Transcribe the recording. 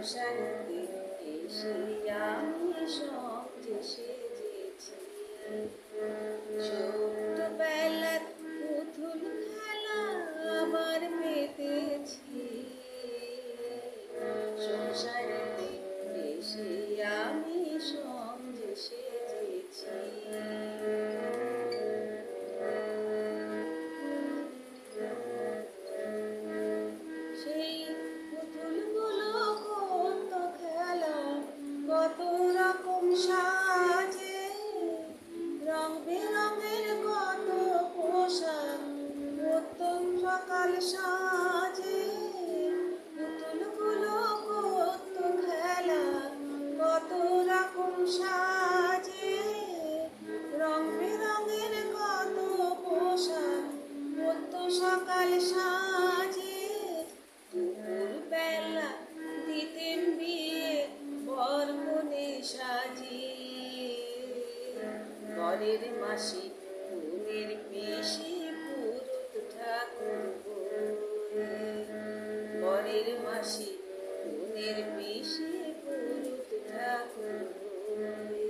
শ্মশানেতে এসে আমি সঙ্গে সেজেছি। ছোট্টবেলার পুতুল খেলা আবার পেতেছি। শ্মশানেতে এসে আমি সঙ্গে সেজেছি। সেই পুতুলগুলো কত খেলা, কত রকম সাজে, রং বেরঙের কত পোশাক প্রত্যহ সকাল সাজে। পুতুলগুলো কত খেলা, কত রকম সাজে, রং বেরঙের কত পোশাক প্রত্যহ সকাল সাজে। দুপুরবেলা দিতেন বিয়ে বর কনে সাজিয়ে। বরের মাসি কনের পিসি পুরুত ঠাকুর বলে। বরের মাসি কনের পিসি পুরুত ঠাকুর বলে।